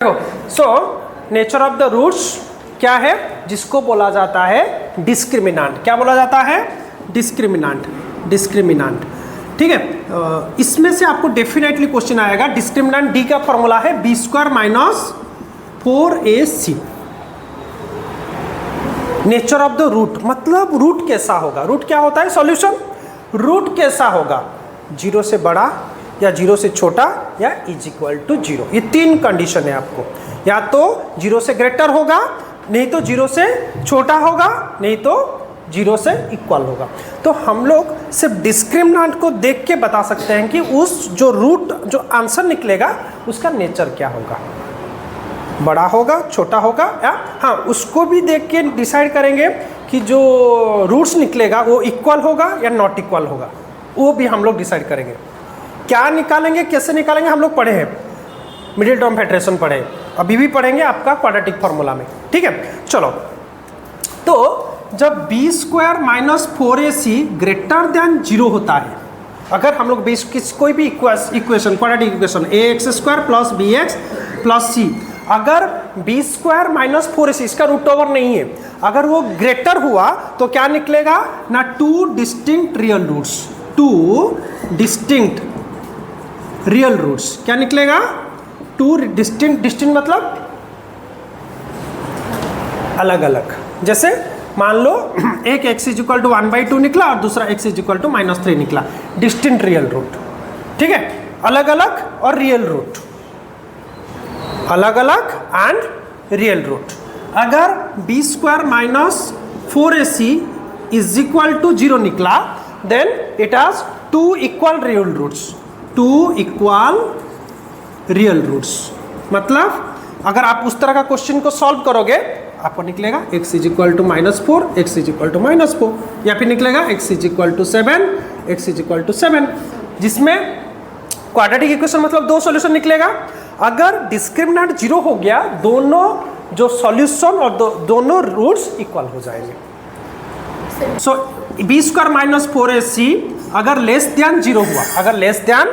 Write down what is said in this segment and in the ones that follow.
So nature of the roots क्या है, जिसको बोला जाता है डिस्क्रिमिनांट। क्या बोला जाता है? डिस्क्रिमिनांट। डिस्क्रिमिनांट, ठीक है। इसमें से आपको डेफिनेटली क्वेश्चन आएगा। डिस्क्रिमिनांट डी का फॉर्मूला है b square minus 4ac। Nature of the root मतलब रूट कैसा होगा। रूट क्या होता है? सॉल्यूशन। रूट कैसा होगा? जीरो से बड़ा या जीरो से छोटा या इज इक्वल टू जीरो। ये तीन कंडीशन है आपको। या तो जीरो से ग्रेटर होगा, नहीं तो जीरो से छोटा होगा, नहीं तो जीरो से इक्वल होगा। तो हम लोग सिर्फ डिस्क्रिमिनेंट को देख के बता सकते हैं कि उस जो रूट जो आंसर निकलेगा उसका नेचर क्या होगा, बड़ा होगा, छोटा होगा, या हाँ उसको भी देख के डिसाइड करेंगे कि जो रूट्स निकलेगा वो इक्वल होगा या नॉट इक्वल होगा, वो भी हम लोग डिसाइड करेंगे। क्या निकालेंगे, कैसे निकालेंगे, हम लोग पढ़े हैं, मिडिल टर्म फेडरेशन पढ़े, अभी भी पढ़ेंगे आपका क्वाड्रेटिक फार्मूला में, ठीक है। चलो, तो जब b square minus 4ac greater than zero होता है, अगर हम लोग कोई भी equation quadratic equation ax square plus bx plus c, अगर बी स्क्वायर माइनस 4ac इसका रूट ओवर नहीं है, अगर वो ग्रेटर हुआ तो क्या निकलेगा ना, two distinct real roots. Two distinct real roots क्या निकलेगा? टू डिस्टिंक्ट मतलब अलग अलग। जैसे मान लो एक x इज इक्वल टू 1/2 निकला और दूसरा x इज इक्वल टू -3 निकला, डिस्टिंक्ट रियल रूट, ठीक है। अलग अलग और रियल रूट, अलग अलग एंड रियल रूट। अगर b square minus 4ac is equal to 0 निकला, then it has two equal real roots. Two equal real roots मतलब अगर आप उस तरह का क्वेश्चन को सॉल्व करोगे, आपको निकलेगा x is equal to -4, x is equal to -4, या फिर निकलेगा x is equal to 7, x is equal to 7, जिसमें क्वाड्रेटिक इक्वेशन मतलब दो सॉल्यूशन निकलेगा। अगर डिस्क्रिमिनेंट 0 हो गया, दोनों जो सॉल्यूशन और दोनों रूट्स इक्वल हो जाएंगे। सो बी स्क्वायर माइनस 4ac अगर लेस दैन 0 हुआ, अगर लेस दैन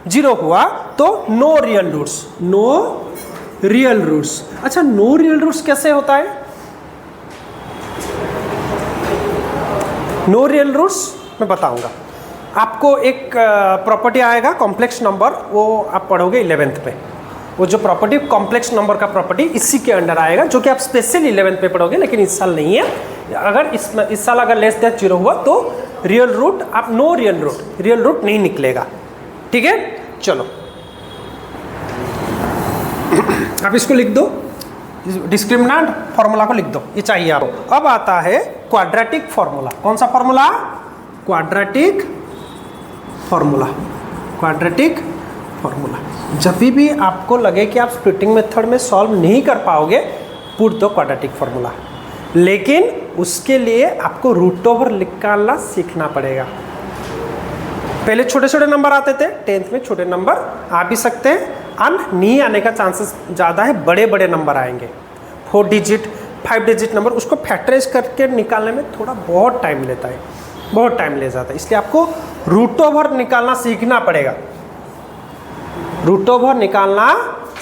0 हुआ तो no real roots, no real roots. अच्छा, नो रियल रूट्स कैसे होता है? नो रियल रूट्स मैं बताऊंगा आपको। एक प्रॉपर्टी आएगा कॉम्प्लेक्स नंबर, वो आप पढ़ोगे 11th पे। वो जो प्रॉपर्टी कॉम्प्लेक्स नंबर का प्रॉपर्टी इसी के अंडर आएगा, जो कि आप स्पेशल 11th पे पढ़ोगे, लेकिन इस साल नहीं है। अगर इस साल अगर लेस दैन 0 हुआ तो रियल रूट, आप नो रियल रूट नहीं निकलेगा, ठीक है। चलो आप इसको लिख दो, डिस्क्रिमिनेंट फॉर्मूला को लिख दो, ये चाहिए आपको। अब आता है क्वाड्रेटिक फॉर्मूला। कौन सा formula? Quadratic formula. Quadratic formula. जब भी आपको लगे कि आप स्प्लिटिंग मेथड में सॉल्व नहीं कर पाओगे, पुट दो क्वाड्रेटिक फॉर्मूला, लेकिन उसके लिए आपको रूट ओवर निकालना सीखना पड़ेगा। पहले छोटे छोटे नंबर आते थे, 10th में छोटे नंबर आ भी सकते हैं, नहीं आने का चांसेस ज़्यादा है, बड़े बड़े नंबर आएंगे, 4 डिजिट 5 डिजिट नंबर, उसको फैक्टराइज करके निकालने में थोड़ा बहुत टाइम लेता है, बहुत टाइम ले जाता है। इसलिए आपको रूट ओवर निकालना सीखना पड़ेगा, रूट ओवर निकालना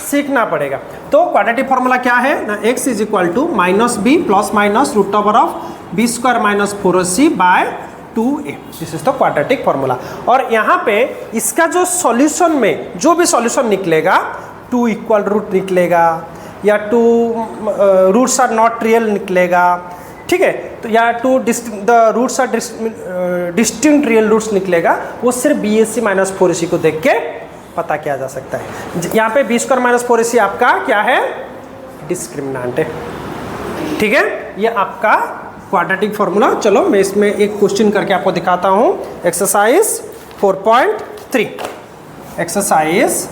सीखना पड़ेगा। तो क्वाड्रेटिक फॉर्मूला क्या है ना, x is equal to -b plus minus root over of B square minus 4ac by 2a। This is the quadratic formula. और यहाँ पे इसका जो सॉल्यूशन में जो भी सॉल्यूशन निकलेगा, 2 इक्वल रूट निकलेगा या 2 रूट्स आर नॉट रियल निकलेगा, ठीक है। तो या 2 the roots are distinct real roots निकलेगा, वो सिर्फ bac माइनस 4ac को देख के पता किया जा सकता है। यहाँ पे बी स्क्वायर माइनस 4ac आपका क्या है? डिस्क्रिमिनेंट है, ठीक है। ये आपका क्वाड्रेटिक फॉर्मूला। चलो मैं इसमें एक क्वेश्चन करके आपको दिखाता हूँ। एक्सरसाइज 4.3, एक्सरसाइज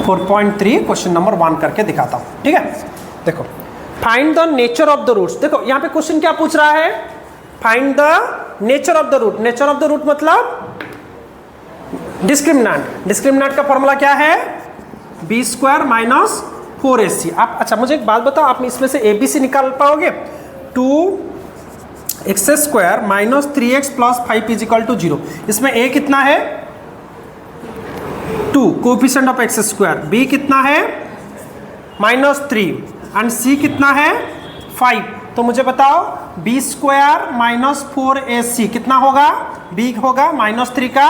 4.3 क्वेश्चन नंबर 1 करके दिखाता हूँ, ठीक है। देखो, find the nature of the roots. देखो यहाँ पे क्वेश्चन क्या पूछ रहा है? Find the nature of the root. Nature of the root मतलब डिस्क्रिमिनेंट। डिस्क्रिमिनेंट का फॉर्मूला क्या है? B square minus 4ac। आप अच्छा मुझे एक बात बताओ, आप इसमें से abc निकाल पाओगे? 2x square minus 3x plus 5 is equal to 0। इसमें a कितना है? 2 coefficient of x square, b कितना है -3 एंड सी कितना है 5। तो मुझे बताओ b स्क्वायर माइनस 4ac कितना होगा, b होगा -3 का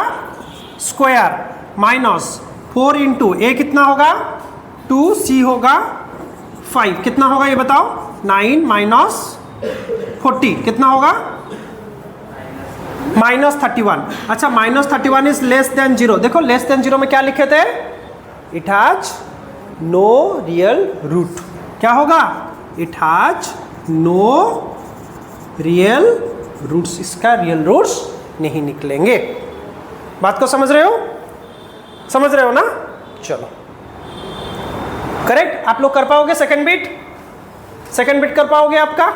स्क्वायर माइनस 4 इंटू a कितना होगा 2, c होगा 5, कितना होगा ये बताओ 9 माइनस 40 कितना होगा -31। अच्छा -31 इज लेस देन 0। देखो लेस देन 0 में क्या लिखे थे, it has no real root. क्या होगा, it has no real roots, इसका रियल रूट्स नहीं निकलेंगे। बात को समझ रहे हो, समझ रहे हो ना। चलो करेक्ट, आप लोग कर पाओगे सेकंड बिट, सेकंड बिट कर पाओगे। आपका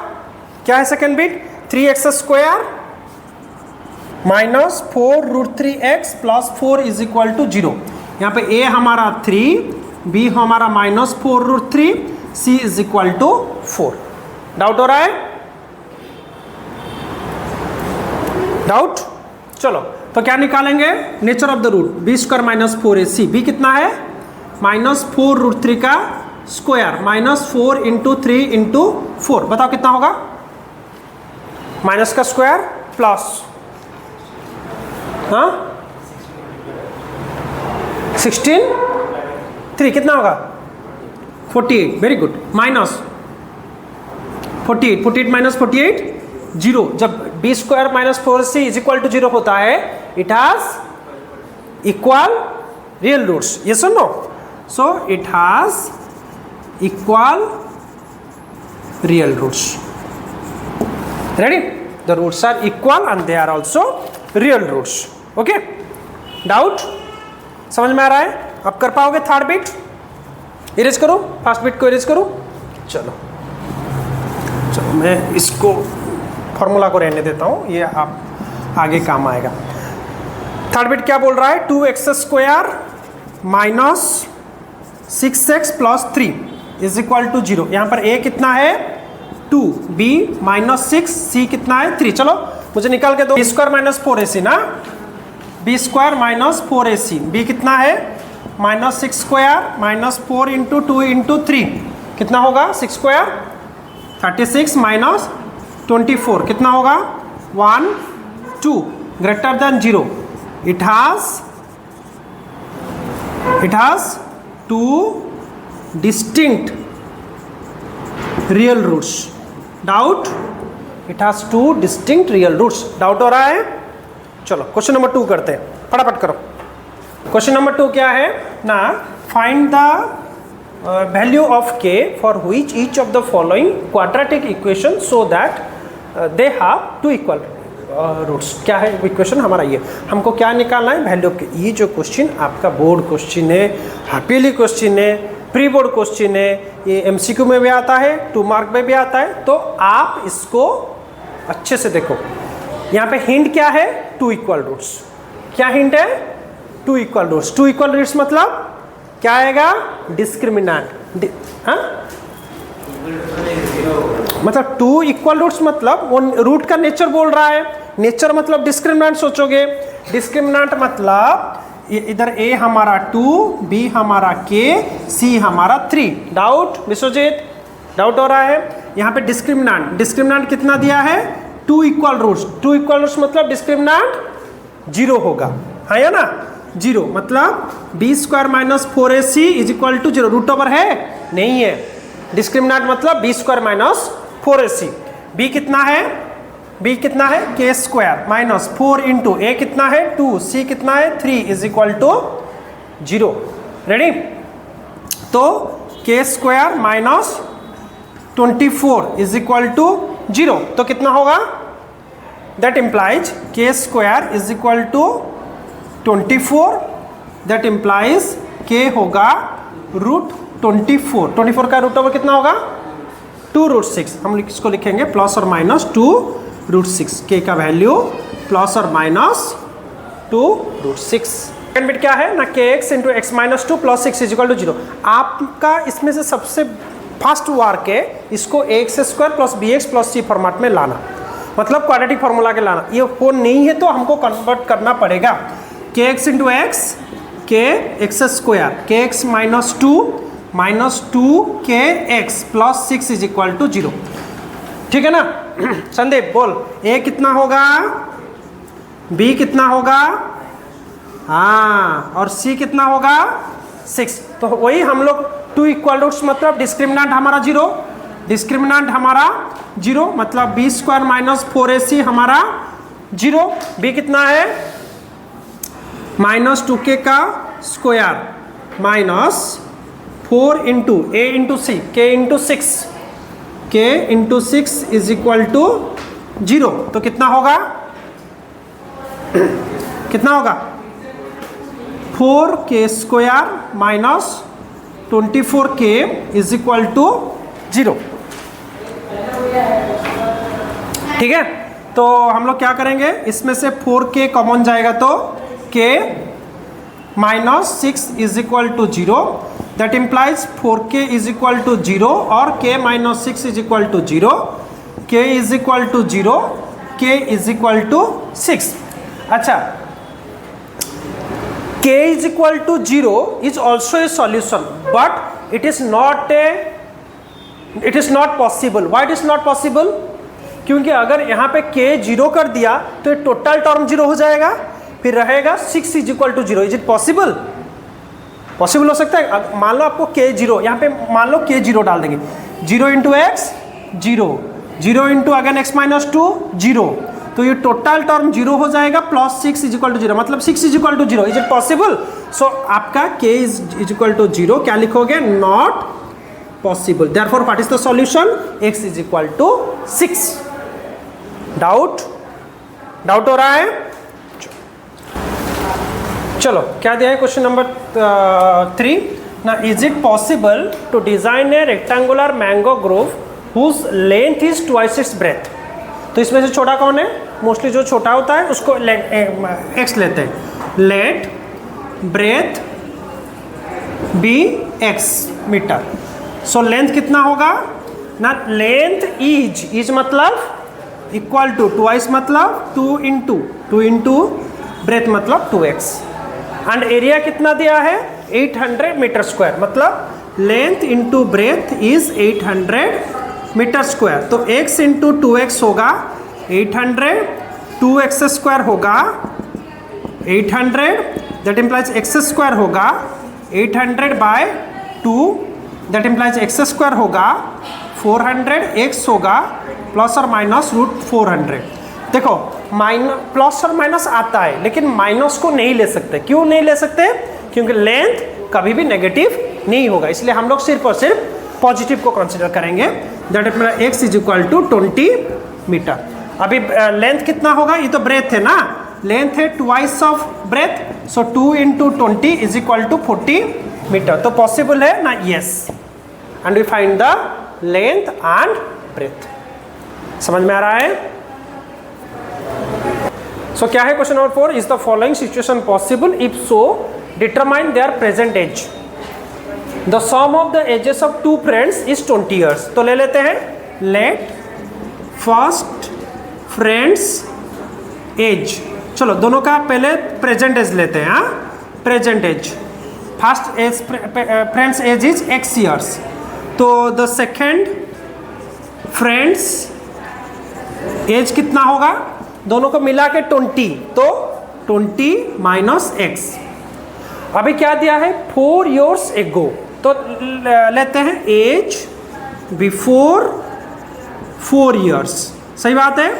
क्या है second bit, 3x square minus 4√3x plus 4 is equal to 0। यहाँ पे a हमारा 3, b हमारा -4√3, c is equal to 4। Doubt हो रहा है, डाउट। चलो तो क्या निकालेंगे, nature of the root, b square minus 4ac, b कितना है -4√3 का स्क्वायर -4 इंटू 3 इंटू 4, बताओ कितना होगा, माइनस का स्क्वायर प्लस 16 3 कितना होगा 48, वेरी गुड, माइनस 48 माइनस 48 0। जब b square minus 4c is equal to 0 होता है, it has equal real roots, ये सुनो। So it has equal real roots, ready, the roots are equal and they are also real roots. Okay, doubt समझ में आ रहा है। अब कर पाओगे थर्ड बिट, इरेज करो, फर्स्ट बिट को इरेज करो। चलो चलो मैं इसको फॉर्मूला को रहने देता हूँ, ये आप आगे काम आएगा। थर्ड बिट क्या बोल रहा है, 2x square minus 6x plus 3 is equal to 0। यहाँ पर a कितना है 2, b -6, c कितना है 3। चलो मुझे निकाल के दो, b स्क्वायर माइनस 4ac ना, b square minus 4ac, b कितना है -6 स्क्वायर माइनस 4 इंटू 2 इंटू 3 कितना होगा 6 स्क्वायर 36 माइनस 24 कितना होगा 1 2 greater than 0। It has 2 distinct real roots. Doubt, it has 2 distinct real roots. Doubt हो रहा है। चलो क्वेश्चन नंबर 2 करते हैं, फटाफट करो। क्वेश्चन नंबर 2 क्या है ना, find the value of k for which each of the following quadratic equation so that they have 2 equal roots. क्या है इक्वेशन हमारा, ये हमको क्या निकालना है, वैल्यू के। ये जो क्वेश्चन आपका बोर्ड क्वेश्चन है, हाफियरली क्वेश्चन है, प्री बोर्ड क्वेश्चन है, ये MCQ में भी आता है, 2 मार्क में भी आता है। तो आप इसको अच्छे से देखो। यहाँ पे हिंट क्या है, 2 इक्वल रूट्स। क्या हिंट है, 2 इक्वल रूट्स। 2 इक्वल रूट्स मतलब क्या आएगा, डिस्क्रिमिनेंट। हाँ मतलब 2 इक्वल रूट्स मतलब वो रूट का नेचर बोल रहा है। नेचर मतलब डिस्क्रिमिनेंट सोचोगे, डिस्क्रिमिनेंट मतलब इधर a हमारा 2, b हमारा k, c हमारा 3। डाउट विश्वजीत, डाउट हो रहा है। यहाँ पे डिस्क्रिमिनेंट, डिस्क्रिमिनेंट कितना दिया है 2 इक्वल रूट्स। 2 इक्वल रूट्स मतलब डिस्क्रिमिनेंट 0 होगा, है या ना, 0 मतलब b square minus 4ac is equal to 0। Root over है नहीं है, डिस्क्रिमिनेंट मतलब b square minus 4ac। b कितना है, b कितना है k square minus 4 into a कितना है 2, c कितना है 3 इज इक्वल टू 0। रेडी, तो k square minus 24 is equal to 0। तो कितना होगा, that implies k square is equal to 24, that implies k होगा √24। 24 का रूट ओवर कितना होगा 2√6। हम इसको लिखेंगे प्लस और माइनस 2√6। k का वैल्यू प्लस और माइनस 2√6। सेकंड बिट क्या है ना, kx into x minus 2 plus 6 is equal to 0। आपका इसमें से सबसे फर्स्ट वर्क है इसको ax square plus bx plus c format में लाना, मतलब क्वाड्रेटिक फॉर्मूला के लाना। ये वो नहीं है तो हमको कन्वर्ट करना पड़ेगा। kx into x, k x square, kx minus 2 minus 2kx plus 6 is equal to 0। ठीक है ना? संदीप बोल, ए कितना होगा, बी कितना होगा, हाँ, और सी कितना होगा 6। तो वही हम लोग 2 इक्वल रूट्स मतलब डिस्क्रिमिनेंट हमारा 0, डिस्क्रिमिनेंट हमारा 0 मतलब बी स्क्वायर माइनस 4ac हमारा 0। बी कितना है माइनस 2k का स्क्वायर माइनस 4 इंटू ए इंटू सी के इंटू 6, के इंटू 6 इज इक्वल टू 0। तो कितना होगा कितना होगा 4k square minus 24k is equal to 0। ठीक है, तो हम लोग क्या करेंगे, इसमें से 4k कॉमन जाएगा तो k minus 6 is equal to 0। That implies 4k is equal to 0 और k minus 6 is equal to 0, k is equal to 0, k is equal to 6। अच्छा, k is equal to 0 is also a solution, but it is not possible. Why it is not possible? क्योंकि अगर यहाँ पे k 0 कर दिया तो ये total term 0 हो जाएगा, फिर रहेगा 6 is equal to 0। Is it possible? Possible हो सकता है। मान लो आपको k 0, यहाँ पे मान लो k 0 डाल देंगे, 0 into x 0, 0 into again x minus 2 0, तो ये टोटल टर्म 0 हो जाएगा प्लस 6 इज इक्वल टू 0 मतलब 6 is equal to 0। Is it possible? So आपका k इज इक्वल टू 0 क्या लिखोगे, not possible. Therefore what is the solution, x is equal to 6। Doubt हो रहा है? चलो क्या दिया है क्वेश्चन नंबर 3 ना, is it possible to design a rectangular mango grove whose length is twice its breadth. तो इसमें से छोटा कौन है, मोस्टली जो छोटा होता है उसको x लेते हैं। Let breadth be x meter. So length कितना होगा ना, लेंथ इज मतलब इक्वल टू ट्वाइस मतलब 2 इंटू ब्रेथ मतलब 2x, एंड एरिया कितना दिया है 800 मीटर स्क्वायर, मतलब length into breadth is 800 meter square. तो x इंटू 2x होगा 800, 2x स्क्वायर होगा 800, दैट इम्प्लाइज x स्क्वायर होगा 800 by 2, that implies x square होगा 400, x होगा प्लस और माइनस रूट 400। देखो प्लस और माइनस आता है लेकिन माइनस को नहीं ले सकते। क्यों नहीं ले सकते? क्योंकि लेंथ कभी भी नेगेटिव नहीं होगा, इसलिए हम लोग सिर्फ और सिर्फ पॉजिटिव को कंसीडर करेंगे। दैट इज मेरा x is equal to 20 meter. अभी लेंथ कितना होगा, ये तो ब्रेथ है ना, लेंथ है twice of breadth, so 2 into 20 is equal to 40 meter. तो पॉसिबल है ना, yes. And we find the length and breadth. समझ में आ रहा है? सो क्या है question number 4, is the following situation possible, if so determine their present as. The sum of the ages of 2 friends is 20 years. तो ले लेते हैं, लेट फर्स्ट फ्रेंड्स एज, चलो दोनों का पहले प्रेजेंट एज लेते हैं। Present age, first age friends age is x years, तो द सेकेंड फ्रेंड्स एज कितना होगा, दोनों को मिला के 20, तो 20 माइनस x। अभी क्या दिया है 4 years ago, तो लेते हैं एज बिफोर 4 years। सही बात है।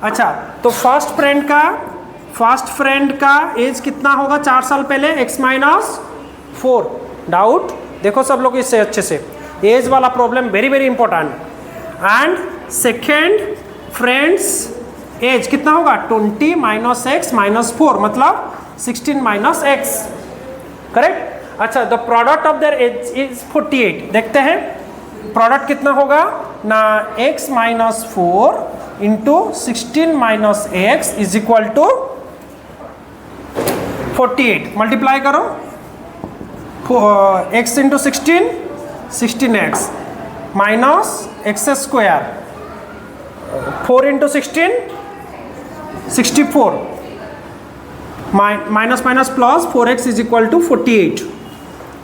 अच्छा, तो फर्स्ट फ्रेंड का एज कितना होगा 4 साल पहले, x माइनस 4। डाउट देखो सब लोग इससे अच्छे से, एज वाला problem very very important. And second friends age कितना होगा 20 माइनस x माइनस 4 मतलब 16 माइनस x, करेक्ट। अच्छा, the product of their age is 48। देखते हैं प्रोडक्ट कितना होगा ना, x minus 4 into 16 minus x is equal to 48। Multiply करो, x into 16 16x minus x square, 4 into 16 64, minus minus plus 4x is equal to 48।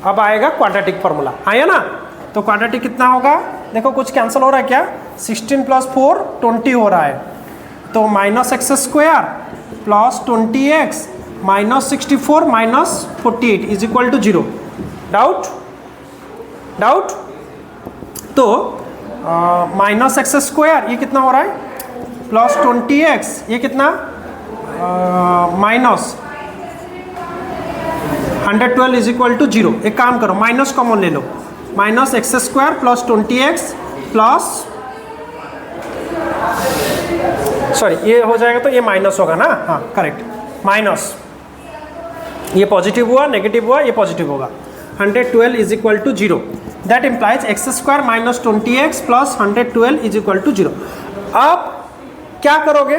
अब आएगा quadratic formula, आया ना। तो क्वाड्रेटिक कितना होगा, देखो कुछ कैंसिल हो रहा है क्या, 16 + 4 20 हो रहा है, तो -x² plus 20x -64 -48 is equal to 0। Doubt? तो -x² ये कितना हो रहा है, प्लस 20x ये कितना, -112 इज इक्वल टू 0। एक काम करो, माइनस कॉमन ले लो, -x² plus 20x plus, sorry ये हो जाएगा तो ये माइनस होगा ना, हाँ करेक्ट, माइनस, ये पॉजिटिव हुआ, नेगेटिव हुआ, ये पॉजिटिव होगा, 112 is equal to 0। That implies x² minus 20x plus 112 is equal to 0। अब क्या करोगे,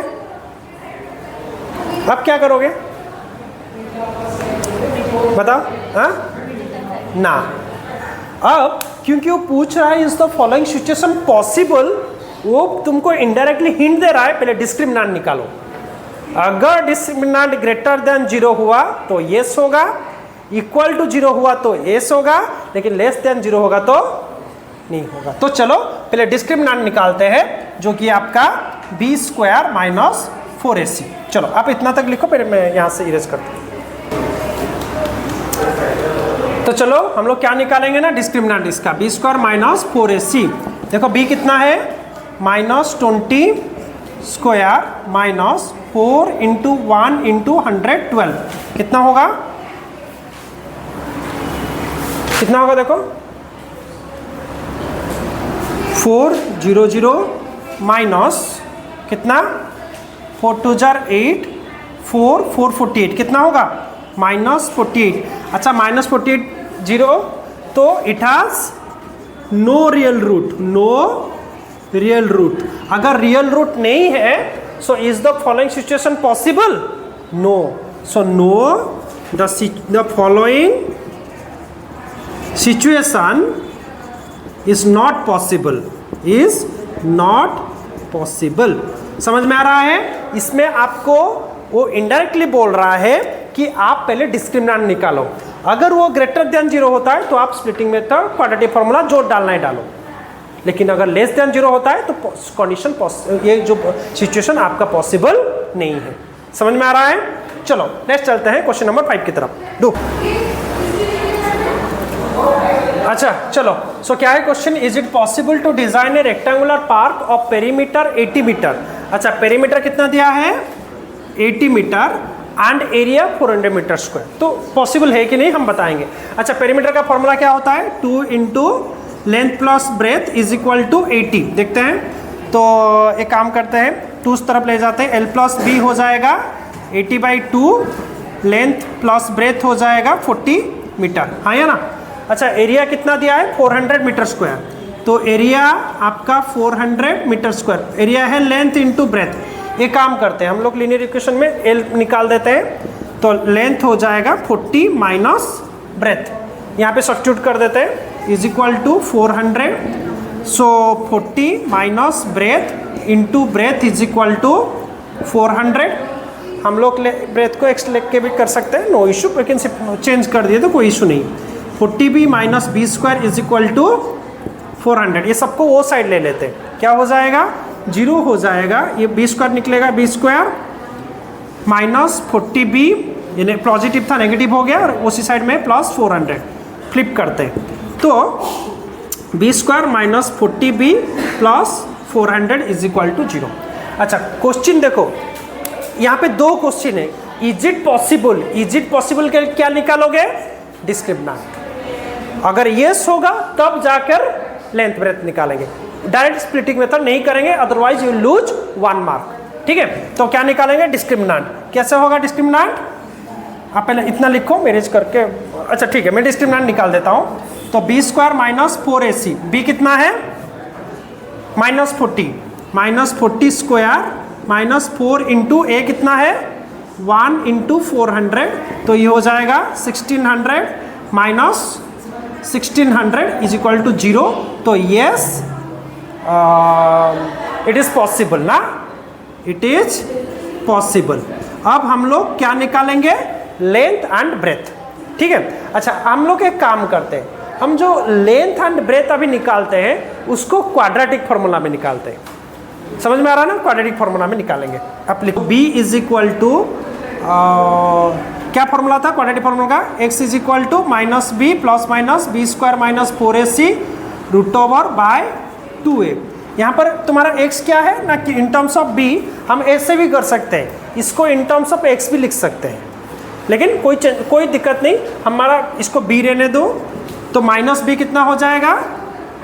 बताओ, हाँ ना। अब क्योंकि वो पूछ रहा है is the following situation possible, वो तुमको इनडायरेक्टली हिंट दे रहा है, पहले डिस्क्रिमिनेंट निकालो। अगर डिस्क्रिमिनेंट ग्रेटर देन 0 हुआ तो येस होगा, इक्वल टू 0 हुआ तो येस होगा, लेकिन लेस देन 0 होगा तो नहीं होगा। तो चलो पहले डिस्क्रिमिनेंट निकालते हैं, जो कि आपका b² माइनस 4ac। चलो आप इतना तक लिखो, पहले मैं यहाँ से इरेज करता हूँ। तो चलो हम लोग क्या निकालेंगे ना, डिस्क्रिमिनेंट इसका, b² माइनस 4ac। देखो b कितना है, -20² माइनस 4 × 1 × 112 कितना होगा, देखो 400 माइनस कितना, 4 2 8 4 448 कितना होगा, -48। अच्छा -48 0, तो it has no real root, अगर रियल रूट नहीं है, so is the following situation possible, no. So no the following situation is not possible, समझ में आ रहा है। इसमें आपको वो इनडायरेक्टली बोल रहा है कि आप पहले डिस्क्रिमिनेंट निकालो, अगर वो ग्रेटर देन 0 होता है तो आप स्प्लिटिंग मेथड क्वाड्रेटिक फॉर्मूला जो डालना है डालो, लेकिन अगर लेस देन 0 होता है तो कंडीशन, ये जो सिचुएशन आपका पॉसिबल नहीं है। समझ में आ रहा है। चलो नेक्स्ट चलते हैं क्वेश्चन नंबर 5 की तरफ। दो, अच्छा चलो, सो क्या है question, is it possible to design a rectangular park of perimeter 80 meter. अच्छा पेरीमीटर कितना दिया है, 80 meter and area 400 meter square, तो पॉसिबल है कि नहीं हम बताएंगे। अच्छा पेरीमीटर का फॉर्मूला क्या होता है, 2 × length plus breadth is equal to 80। देखते हैं, तो एक काम करते हैं, 2 उस तरफ ले जाते हैं, L + B हो जाएगा 80/2, लेंथ प्लस ब्रेथ हो जाएगा 40 मीटर, हाँ या ना। अच्छा एरिया कितना दिया है, 400 मीटर स्क्वायर, तो एरिया आपका 400 मीटर स्क्वायर, एरिया है लेंथ इंटू ब्रेथ। एक काम करते हैं हम लोग, लीनियर इक्वेशन में L निकाल देते हैं, तो लेंथ हो जाएगा 40 माइनस ब्रेथ, यहाँ पे सब्स्टिट्यूट कर देते हैं, is equal to 400, so 40 minus breadth into breadth is equal to 400। हम लोग ब्रेथ को एक्स लेके भी कर सकते हैं, नो इशू, लेकिन चेंज कर दिए तो कोई इशू नहीं। 40b minus b² is equal to 400, ये सबको वो साइड ले लेते हैं, क्या हो जाएगा, 0 हो जाएगा, ये b² निकलेगा, b² माइनस 40b, यानी पॉजिटिव था नेगेटिव हो गया, और उसी साइड में प्लस 400, फ्लिप करते हैं, तो b² minus 40b plus 400 is equal to 0। अच्छा क्वेश्चन देखो, यहाँ पे 2 क्वेश्चन है, इज इट पॉसिबल के क्या निकालोगे, डिस्क्रिमिनेंट, अगर यस होगा तब जाकर लेंथ ब्रेथ निकालेंगे, डायरेक्ट स्प्लिटिंग मेथड नहीं करेंगे, अदरवाइज यू लूज 1 मार्क, ठीक है। तो क्या निकालेंगे, डिस्क्रिमिनेंट। कैसे होगा डिस्क्रिमिनेंट, आप पहले इतना लिखो मैनेज करके, अच्छा ठीक है मैं डिस्क्रिमिनेंट निकाल देता हूँ। तो b² माइनस 4ac, b कितना है -40, -40² माइनस 4 इंटू a कितना है 1 × 400, तो ये हो जाएगा 1600 माइनस 1600 इज इक्वल टू 0। तो यस इट इज पॉसिबल ना, इट इज पॉसिबल। अब हम लोग क्या निकालेंगे, लेंथ एंड ब्रेथ। ठीक है। अच्छा, हम लोग एक काम करते हैं, हम जो लेंथ एंड ब्रेथ अभी निकालते हैं उसको क्वाड्रेटिक फॉर्मूला में निकालते हैं। समझ में आ रहा है ना? क्वाड्रेटिक फॉर्मूला में निकालेंगे। अब लिखो b इज इक्वल टू, क्या फॉर्मूला था क्वाड्रेटिक फॉर्मूला का? x is equal to minus b plus minus b square minus 4ac root over by 2a। यहाँ पर तुम्हारा x क्या है ना कि इन टर्म्स ऑफ b हम ऐसे भी कर सकते हैं, इसको इन टर्म्स ऑफ x भी लिख सकते हैं, लेकिन कोई दिक्कत नहीं, हमारा इसको b रहने दो। तो माइनस बी कितना हो जाएगा?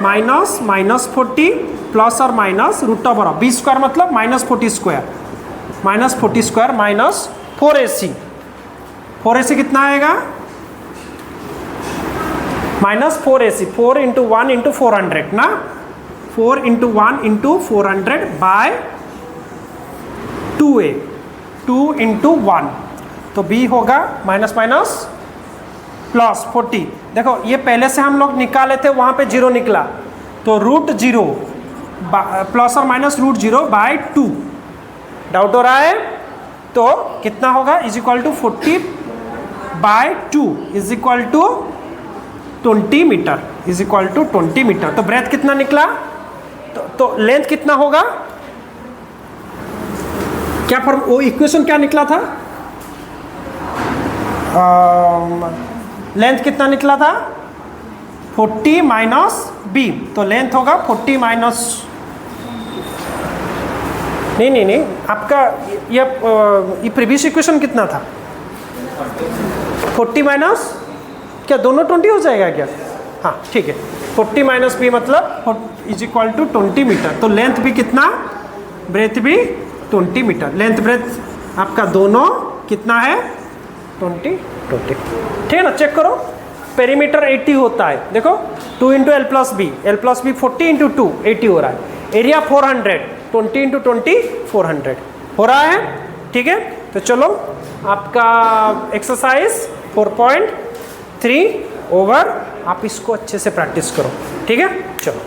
माइनस माइनस 40 प्लस और minus root over of B square मतलब minus 40 square minus 40 square minus 4ac। 4ac कितना आएगा? माइनस 4ac, 4 इंटू 1 इंटू 400 ना, 4 into 1 into 400 bye 2a, 2 into 1, तो b होगा माइनस माइनस प्लस 40। देखो ये पहले से हम लोग निकाले थे, वहाँ पे 0 निकला, तो रूट 0 प्लस और माइनस रूट 0 बाय 2। डाउट हो रहा है? तो कितना होगा? Is equal to 40 by 2 is equal to 20 meter, is equal to 20 meter. तो ब्रेथ कितना निकला? तो लेंथ कितना होगा? क्या वो इक्वेशन क्या निकला था? लेंथ कितना निकला था? 40 माइनस बी, तो लेंथ होगा 40 माइनस, नहीं आपका ये प्रीवियस इक्वेशन कितना था? 40 माइनस, क्या दोनों 20 हो जाएगा क्या? हाँ ठीक है, 40 माइनस बी मतलब इज इक्वल टू 20 मीटर। तो लेंथ भी कितना, ब्रेथ भी 20 मीटर। लेंथ ब्रेथ आपका दोनों कितना है? 20 20। ठीक है ना? चेक करो, पेरीमीटर 80 होता है, देखो 2 into l plus b 40 into 2 80 हो रहा है। एरिया 400, 20 इंटू 20 400 हो रहा है। ठीक है, तो चलो आपका एक्सरसाइज 4.3 ओवर, आप इसको अच्छे से प्रैक्टिस करो। ठीक है, चलो।